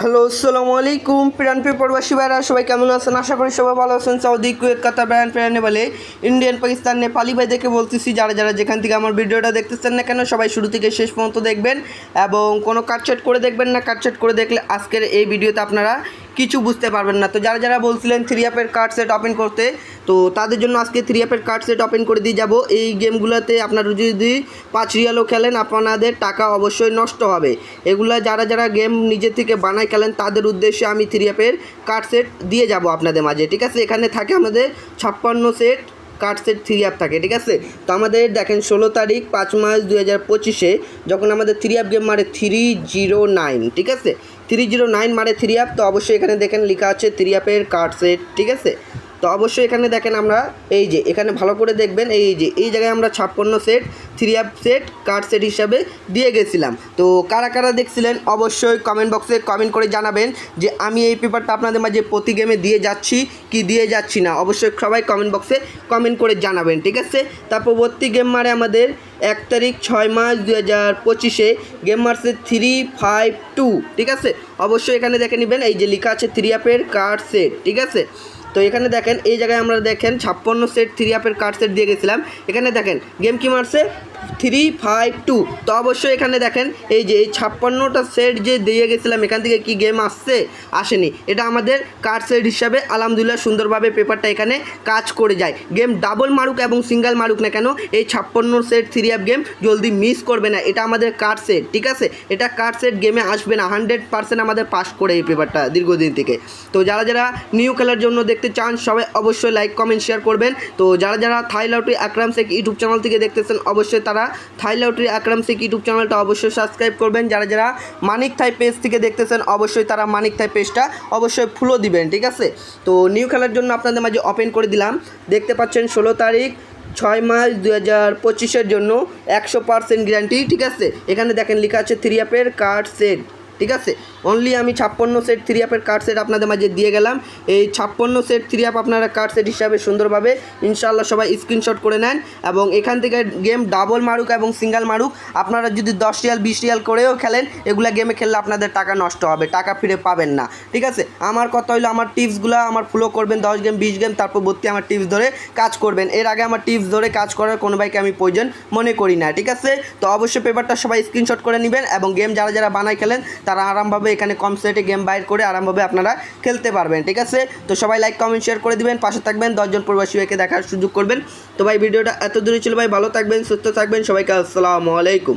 Hello, আসসালামু আলাইকুম প্রিয় প্রবাসী ভাইরা, সবাই কেমন আছেন? আশা করি সবাই ভালো আছেন। সৌদি, কুয়েত, কাতার, বাহরাইন, ফেরানে বলে ইন্ডিয়ান, পাকিস্তান, নেপালি ভাই দেখে বলতেছি, যারা যারা যেখান থেকে আমার ভিডিওটা দেখতেছেন না কেন, সবাই শুরু থেকে শেষ পর্যন্ত দেখবেন এবং কোনো কাটছাট করে দেখবেন না। কাটছাট করে দেখলে আজকের এই ভিডিওতে আপনারা কিছু বুঝতে পারবেন না। তো যারা যারা বলছিলেন 3 অ্যাপের কার্ড সেট ওপেন করতে, তো তাদের জন্য আজকে 3 অ্যাপের কার্ড সেট ওপেন করে দিয়ে যাব। এই গেমগুলোতে আপনারা যদি 5 রিয়ালও খেলেন, আপনাদের টাকা অবশ্যই নষ্ট হবে। এগুলা যারা যারা গেম নিজে থেকে বানায় খেলেন, তাদের উদ্দেশ্যে আমি 3 অ্যাপের কার্ড সেট দিয়ে যাব আপনাদের মাঝে, ঠিক আছে? এখানে থাকে আমাদের 56 সেট কার্ড সেট 3 অ্যাপ থাকে, ঠিক আছে? তো আমাদের দেখেন 16 তারিখ 5 মার্চ 2025 যখন আমাদের 3 অ্যাপ গেম মারে 309, ঠিক আছে? 309 মারে 3 অ্যাপ। তো অবশ্যই এখানে দেখেন লেখা আছে 3 অ্যাপের কার্ড সেট, ঠিক আছে? তো অবশ্যই এখানে দেখেন আমরা এই যে এখানে ভালো করে দেখবেন, এই জায়গায় আমরা 56 set 3 app set card set হিসাবে দিয়ে গেছিলাম। তো কারা কারা দেখছিলেন অবশ্যই কমেন্ট বক্সে কমেন্ট করে জানাবেন যে আমি এই পেপারটা আপনাদের মাঝে প্রতি গেমে দিয়ে যাচ্ছি কি দিয়ে যাচ্ছি না। অবশ্যই সবাই কমেন্ট বক্সে কমেন্ট করে জানাবেন, ঠিক আছে? তারপর পরবর্তী গেম মারে আমাদের 1 তারিখ 6 মার্চ 2025 গেম মারছে 352, ঠিক আছে? অবশ্যই এখানে দেখে নেবেন এই যে লেখা আছে 3 অ্যাপের কার্ড সেট, ঠিক আছে? তো এখানে দেখেন এই জায়গায় আমরা দেখেন 56 সেট 3 অ্যাপের কার্ড সেট দিয়ে গেছিলাম। এখানে দেখেন গেম কি মারছে 352। তো অবশ্যই এখানে দেখেন এই যে এই 56টা সেট যে দিয়ে গেছিলাম, এখান থেকে কি গেম আসছে? আসেনি। এটা আমাদের কার্ড সেট হিসাবে আলহামদুলিল্লাহ সুন্দরভাবে পেপারটা এখানে কাজ করে যায়। গেম ডাবল মারুক এবং সিঙ্গেল মারুক না কেন, এই 56 সেট 3 অ্যাপ গেম জলদি মিস করবে না। এটা আমাদের কার্ড সেট, ঠিক আছে? এটা কার্ড সেট গেমে আসবে না, 100% আমাদের পাস করে এই পেপারটা দীর্ঘদিন থেকে। তো যারা যারা নিউ খেলার জন্য দেখতে চান, সবাই অবশ্যই লাইক কমেন্ট শেয়ার করবেন। তো যারা যারা থাই লটারি আকরাম শেখ ইউটিউব চ্যানেল থেকে দেখতেছেন, অবশ্যই তারা থাই লটারি আকরাম শেখ ইউটিউব চ্যানেলটা অবশ্যই সাবস্ক্রাইব করবেন। যারা যারা মানিক থাই পেজ থেকে দেখতেছেন, অবশ্যই তারা মানিক থাই পেজটা অবশ্যই ফলো দিবেন, ঠিক আছে? তো নিউ খেলার জন্য আপনাদের মাঝে ওপেন করে দিলাম। দেখতে পাচ্ছেন 16 তারিখ 6 মার্চ 2025 জন্য 100% গ্যারান্টি, ঠিক আছে? এখানে দেখেন লেখা আছে 3 অ্যাপের কার্ড সেট, ঠিক আছে? অনলি আমি 56 সেট 3 অ্যাপের কার্ড সেট আপনাদের মাঝে দিয়ে গেলাম। এই 56 সেট 3 অ্যাপ আপনারা কার্ড সেট হিসাবে সুন্দরভাবে ইনশাআল্লাহ সবাই স্ক্রিনশট করে নেন এবং এখান থেকে গেম ডাবল মারুক এবং সিঙ্গেল মারুক, আপনারা যদি 10 রিয়াল 20 রিয়াল করেও খেলেন, এগুলা গেমে খেললে আপনাদের টাকা নষ্ট হবে, টাকা ফিরে পাবেন না, ঠিক আছে? আমার কথা হলো আমার টিপসগুলো আমার ফলো করবেন, 10 গেম 20 গেম, তারপর ভর্তি আমার টিপস ধরে কাজ করবেন। এর আগে আমার টিপস ধরে কাজ করার কোনো ভাইকে আমি প্রয়োজন মনে করি না, ঠিক আছে? তো অবশ্যই পেপারটা সবাই স্ক্রিনশট করে নেবেন এবং গেম যারা যারা বানায় খেলেন, তারা আরামভাবে এখানে কম সেটে গেম বাইর করে আরামভাবে আপনারা খেলতে পারবেন, ঠিক আছে? তো সবাই লাইক কমেন্ট শেয়ার করে দিবেন, পাশে থাকবেন, 10 জন প্রবাসী ভাইকে দেখার সুযোগ করবেন। তো ভাই ভিডিওটা এত দূরে ছিল ভাই, ভালো থাকবেন, সুস্থ থাকবেন, সবাইকে আসসালামু আলাইকুম।